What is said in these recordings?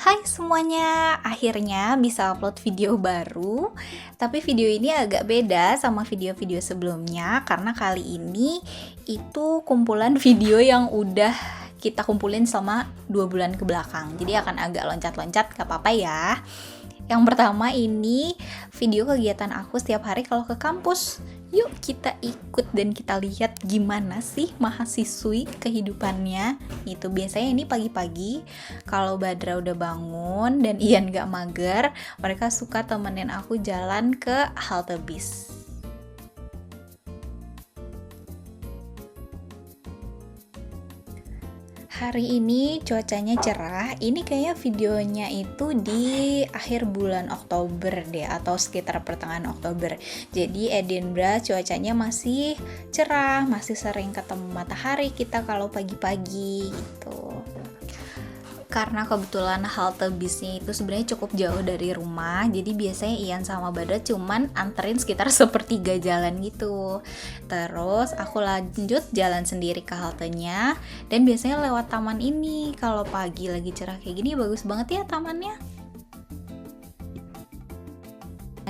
Hai semuanya, akhirnya bisa upload video baru. Tapi video ini agak beda sama video-video sebelumnya karena kali ini itu kumpulan video yang udah kita kumpulin selama 2 bulan ke belakang. Jadi akan agak loncat-loncat, gak apa-apa ya. Yang pertama ini video kegiatan aku setiap hari kalau ke kampus. Yuk kita ikut dan kita lihat gimana sih mahasiswi kehidupannya. Itu biasanya ini pagi-pagi kalau Badra udah bangun dan Ian gak mager, mereka suka temenin aku jalan ke halte bis. Hari ini cuacanya cerah. Ini kayaknya videonya itu di akhir bulan Oktober deh, atau sekitar pertengahan Oktober. Jadi Edinburgh cuacanya masih cerah, masih sering ketemu matahari kita kalau pagi-pagi gitu. Karena kebetulan halte bisnya itu sebenarnya cukup jauh dari rumah, jadi biasanya Ian sama Badra cuman anterin sekitar sepertiga jalan gitu. Terus aku lanjut jalan sendiri ke haltenya, dan biasanya lewat taman ini. Kalau pagi lagi cerah kayak gini bagus banget ya tamannya.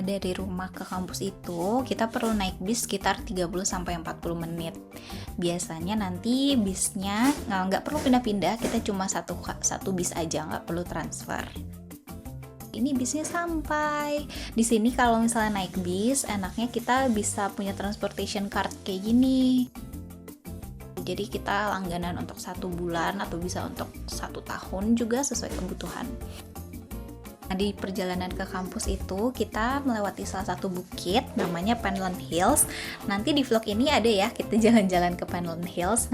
Dari rumah ke kampus itu kita perlu naik bis sekitar 30-40 menit. Biasanya nanti bisnya nggak perlu pindah-pindah, kita cuma satu bis aja, nggak perlu transfer. Ini bisnya sampai di sini. Kalau misalnya naik bis, enaknya kita bisa punya transportation card kayak gini. Jadi kita langganan untuk 1 bulan atau bisa untuk 1 tahun juga sesuai kebutuhan. Nah, di perjalanan ke kampus itu kita melewati salah satu bukit namanya Penland Hills. Nanti di vlog ini ada ya, kita jalan-jalan ke Penland Hills.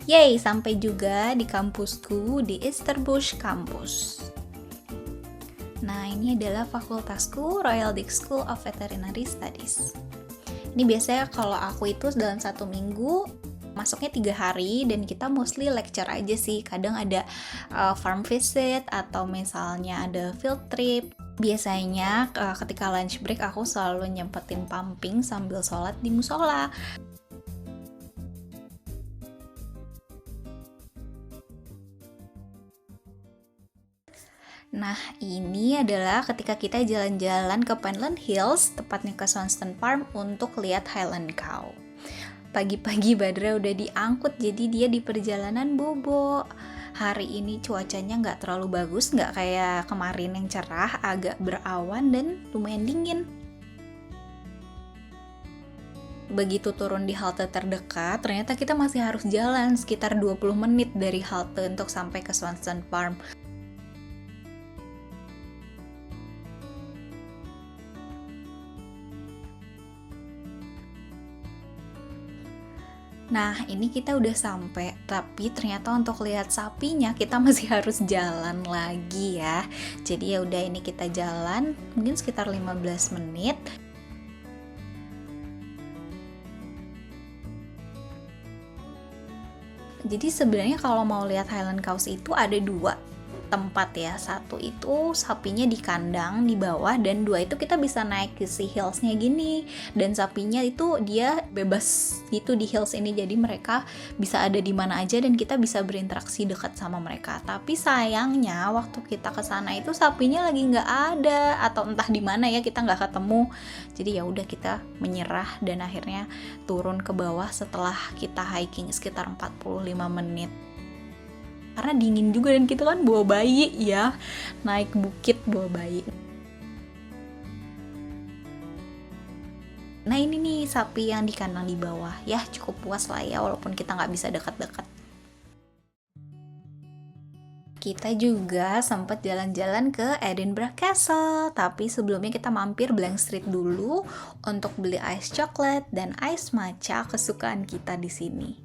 Yeay, sampai juga di kampusku, di Easterbush Campus. Nah, ini adalah fakultasku, Royal Dick School of Veterinary Studies. Ini biasanya kalau aku itu dalam 1 minggu masuknya 3 hari, dan kita mostly lecture aja sih. Kadang ada farm visit atau misalnya ada field trip. Biasanya ketika lunch break aku selalu nyempetin pumping sambil sholat di musola. Nah, ini adalah ketika kita jalan-jalan ke Penland Hills, tepatnya ke Swanston Farm untuk lihat Highland Cow. Pagi-pagi Badra udah diangkut, jadi dia di perjalanan bobo. Hari ini cuacanya nggak terlalu bagus, nggak kayak kemarin yang cerah, agak berawan dan lumayan dingin. Begitu turun di halte terdekat, ternyata kita masih harus jalan sekitar 20 menit dari halte untuk sampai ke Swanston Farm. Nah, ini kita udah sampai, tapi ternyata untuk lihat sapinya kita masih harus jalan lagi ya. Jadi ya udah, ini kita jalan mungkin sekitar 15 menit. Jadi sebenarnya kalau mau lihat Highland Cows itu ada 2 tempat ya. Satu itu sapinya di kandang di bawah, dan 2 itu kita bisa naik ke si hillsnya gini, dan sapinya itu dia bebas gitu di hills ini, jadi mereka bisa ada di mana aja dan kita bisa berinteraksi dekat sama mereka. Tapi sayangnya waktu kita ke sana itu sapinya lagi nggak ada, atau entah di mana ya, kita nggak ketemu. Jadi ya udah, kita menyerah dan akhirnya turun ke bawah setelah kita hiking sekitar 45 menit. Karena dingin juga dan kita kan bawa bayi ya, naik bukit bawa bayi. Nah, ini nih sapi yang di kandang di bawah. Ya cukup puas lah ya, walaupun kita nggak bisa dekat-dekat. Kita juga sempat jalan-jalan ke Edinburgh Castle, tapi sebelumnya kita mampir Blank Street dulu untuk beli ice chocolate dan ice matcha kesukaan kita di sini.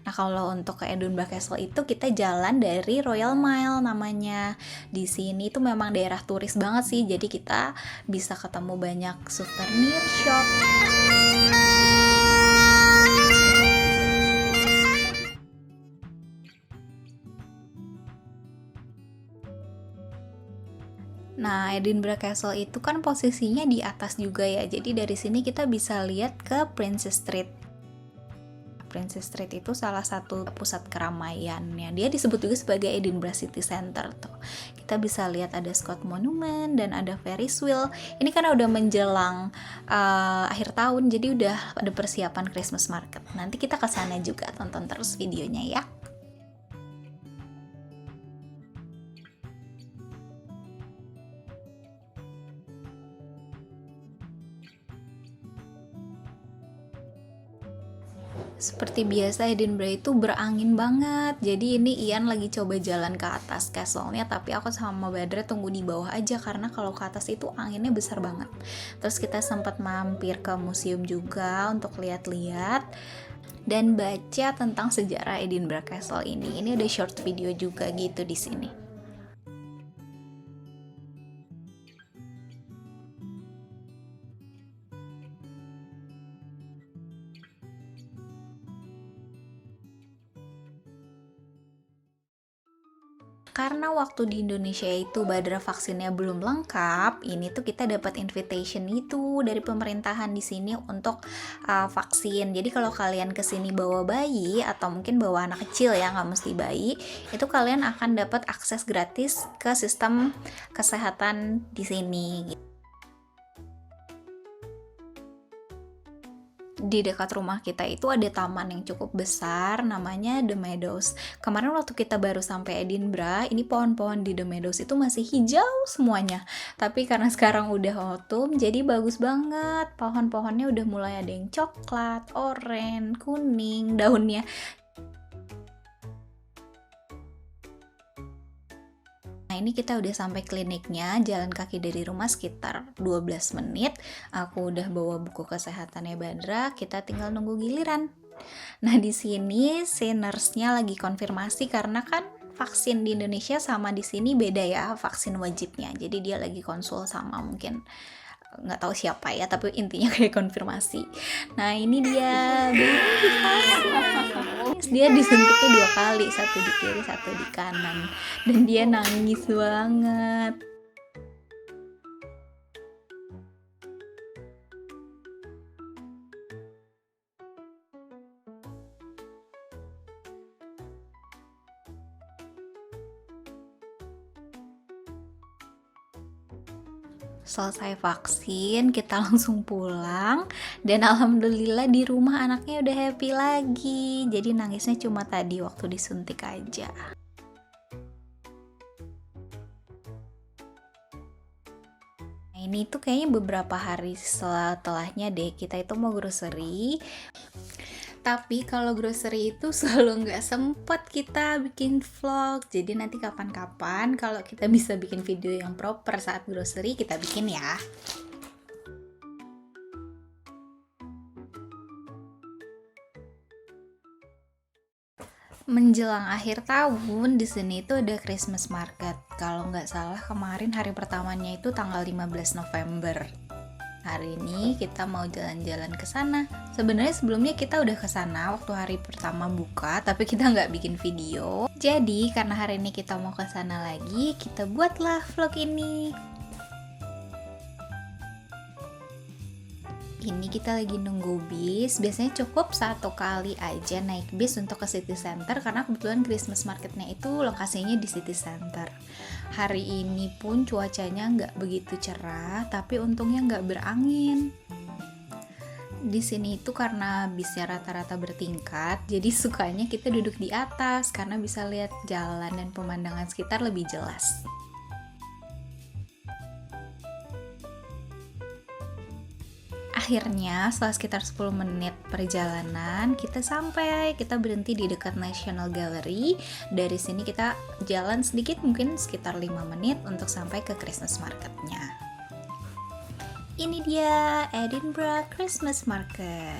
Nah, kalau untuk ke Edinburgh Castle itu kita jalan dari Royal Mile namanya. Di sini itu memang daerah turis banget sih, jadi kita bisa ketemu banyak souvenir shop. Nah, Edinburgh Castle itu kan posisinya di atas juga ya. Jadi dari sini kita bisa lihat ke Princess Street. Princess Street itu salah satu pusat keramaiannya. Dia disebut juga sebagai Edinburgh City Center tuh. Kita bisa lihat ada Scott Monument dan ada Ferris wheel. Ini karena udah menjelang akhir tahun, jadi udah ada persiapan Christmas market. Nanti kita ke sana juga, tonton terus videonya ya. Seperti biasa Edinburgh itu berangin banget. Jadi ini Ian lagi coba jalan ke atas castle-nya, tapi aku sama Badra tunggu di bawah aja karena kalau ke atas itu anginnya besar banget. Terus kita sempat mampir ke museum juga untuk lihat-lihat dan baca tentang sejarah Edinburgh Castle ini. Ini ada short video juga gitu di sini. Karena waktu di Indonesia itu Badra vaksinnya belum lengkap, ini tuh kita dapat invitation itu dari pemerintahan di sini untuk vaksin. Jadi kalau kalian kesini bawa bayi atau mungkin bawa anak kecil ya, nggak mesti bayi, itu kalian akan dapat akses gratis ke sistem kesehatan di sini. Di dekat rumah kita itu ada taman yang cukup besar, namanya The Meadows. Kemarin waktu kita baru sampai Edinburgh, ini pohon-pohon di The Meadows itu masih hijau semuanya. Tapi karena sekarang udah autumn, jadi bagus banget. Pohon-pohonnya udah mulai ada yang coklat, oranye, kuning daunnya. Nah, ini kita udah sampai kliniknya, jalan kaki dari rumah sekitar 12 menit. Aku udah bawa buku kesehatannya Badra, kita tinggal nunggu giliran. Nah, di sini si nurse-nya lagi konfirmasi karena kan vaksin di Indonesia sama di sini beda ya, vaksin wajibnya. Jadi dia lagi konsul sama mungkin nggak tahu siapa ya, tapi intinya kayak konfirmasi. Nah, ini dia dia disuntiknya 2 kali, satu di kiri satu di kanan, dan dia nangis banget. Selesai vaksin, kita langsung pulang, dan alhamdulillah di rumah anaknya udah happy lagi. Jadi nangisnya cuma tadi waktu disuntik aja. Nah, ini tuh kayaknya beberapa hari setelahnya deh, kita itu mau grocery. Tapi kalau grocery itu selalu nggak sempet kita bikin vlog. Jadi nanti kapan-kapan kalau kita bisa bikin video yang proper saat grocery, kita bikin ya. Menjelang akhir tahun di sini itu ada Christmas market. Kalau nggak salah kemarin hari pertamanya itu tanggal 15 November. Hari ini kita mau jalan-jalan ke sana. Sebenarnya sebelumnya kita udah ke sana waktu hari pertama buka, tapi kita nggak bikin video. Jadi karena hari ini kita mau ke sana lagi, kita buatlah vlog ini. Ini kita lagi nunggu bis. Biasanya cukup 1 kali aja naik bis untuk ke city center karena kebetulan Christmas marketnya itu lokasinya di city center. Hari ini pun cuacanya nggak begitu cerah, tapi untungnya nggak berangin. Di sini itu karena bisnya rata-rata bertingkat, jadi sukanya kita duduk di atas karena bisa lihat jalan dan pemandangan sekitar lebih jelas. Akhirnya setelah sekitar 10 menit perjalanan kita sampai, kita berhenti di dekat National Gallery. Dari sini kita jalan sedikit, mungkin sekitar 5 menit untuk sampai ke Christmas marketnya. Ini dia Edinburgh Christmas Market.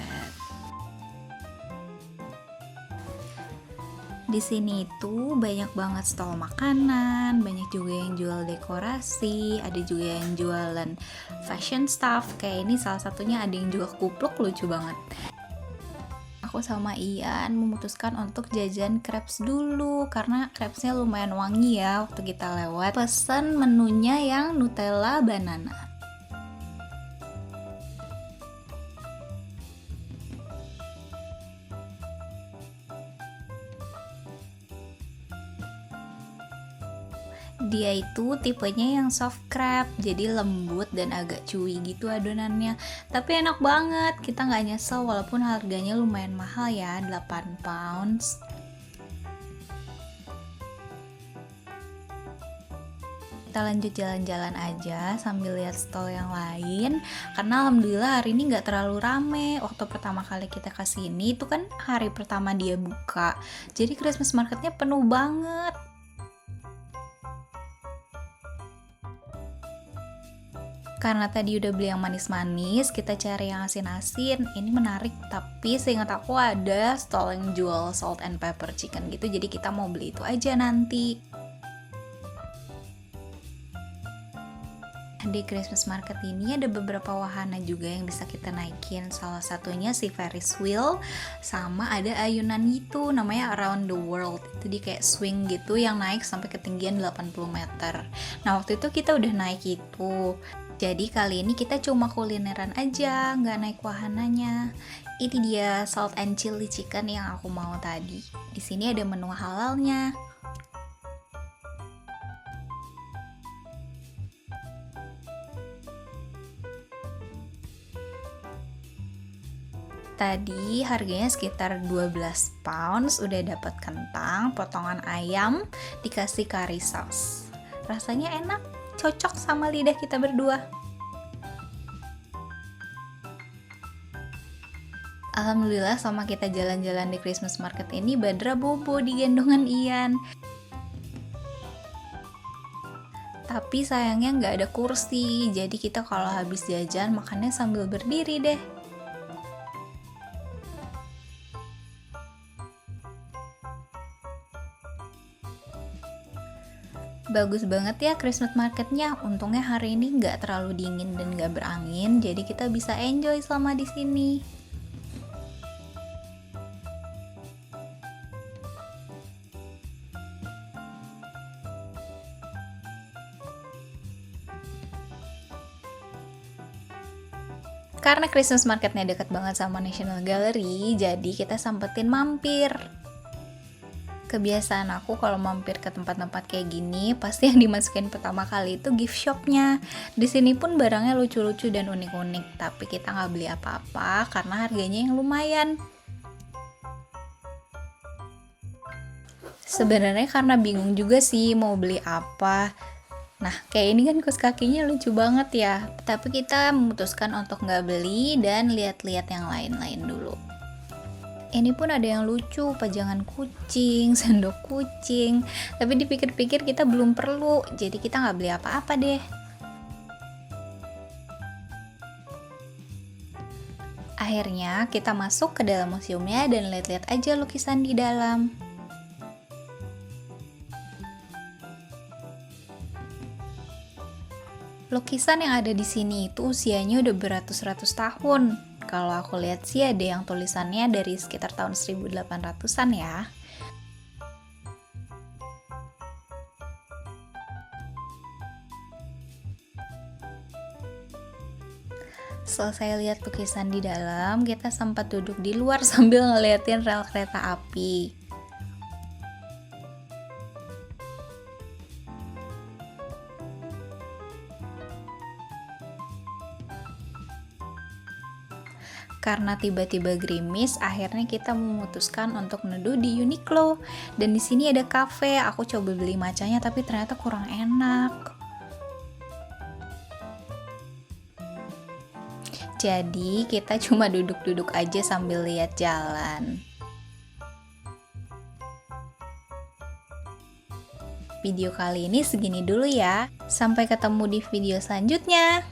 Di sini itu banyak banget stall makanan, banyak juga yang jual dekorasi, ada juga yang jualan fashion stuff. Kayak ini salah satunya ada yang jual kupluk, lucu banget. aku sama Ian memutuskan untuk jajan crepes dulu karena crepesnya lumayan wangi ya waktu kita lewat. Pesan menunya yang Nutella banana. Dia itu tipenya yang soft crab, jadi lembut dan agak chewy gitu adonannya. Tapi enak banget, kita nggak nyesel walaupun harganya lumayan mahal ya, 8 pounds. Kita lanjut jalan-jalan aja sambil lihat stall yang lain, karena alhamdulillah hari ini nggak terlalu rame. Waktu pertama kali kita kesini itu kan hari pertama dia buka, jadi Christmas marketnya penuh banget. Karena tadi udah beli yang manis-manis, kita cari yang asin-asin. Ini menarik, tapi seingat aku ada stall yang jual salt and pepper chicken gitu, jadi kita mau beli itu aja nanti. Di Christmas market ini ada beberapa wahana juga yang bisa kita naikin. Salah satunya si Ferris wheel, sama ada ayunan gitu namanya Around the World. Itu dia kayak swing gitu yang naik sampai ketinggian 80 meter. Nah waktu itu kita udah naik itu. Jadi kali ini kita cuma kulineran aja, nggak naik wahananya. Ini dia salt and chili chicken yang aku mau tadi. Di sini ada menu halalnya. Tadi harganya sekitar 12 pounds, udah dapat kentang, potongan ayam, dikasih curry sauce. Rasanya enak, cocok sama lidah kita berdua. Alhamdulillah sama kita jalan-jalan di Christmas market ini Badra bobo di gendongan Ian. Tapi sayangnya nggak ada kursi, jadi kita kalau habis jajan makannya sambil berdiri deh. Bagus banget ya Christmas marketnya. Untungnya hari ini nggak terlalu dingin dan nggak berangin, jadi kita bisa enjoy selama di sini. Karena Christmas marketnya dekat banget sama National Gallery, jadi kita sempetin mampir. Kebiasaan aku kalau mampir ke tempat-tempat kayak gini, pasti yang dimasukin pertama kali itu gift shopnya. Di sini pun barangnya lucu-lucu dan unik-unik, tapi kita nggak beli apa-apa karena harganya yang lumayan. Sebenarnya karena bingung juga sih mau beli apa. Nah, kayak ini kan kaos kakinya lucu banget ya. Tapi kita memutuskan untuk nggak beli dan lihat-lihat yang lain-lain dulu. Ini pun ada yang lucu, pajangan kucing, sendok kucing. Tapi dipikir-pikir kita belum perlu, jadi kita nggak beli apa-apa deh. Akhirnya kita masuk ke dalam museumnya dan lihat-lihat aja lukisan di dalam. Lukisan yang ada di sini itu usianya udah beratus-ratus tahun. Kalau aku lihat sih ada yang tulisannya dari sekitar tahun 1800-an ya. Selesai lihat lukisan di dalam, kita sempat duduk di luar sambil ngeliatin rel kereta api. Karena tiba-tiba gerimis, akhirnya kita memutuskan untuk neduh di Uniqlo. Dan di sini ada cafe, aku coba beli matchanya tapi ternyata kurang enak. Jadi kita cuma duduk-duduk aja sambil lihat jalan. Video kali ini segini dulu ya. Sampai ketemu di video selanjutnya.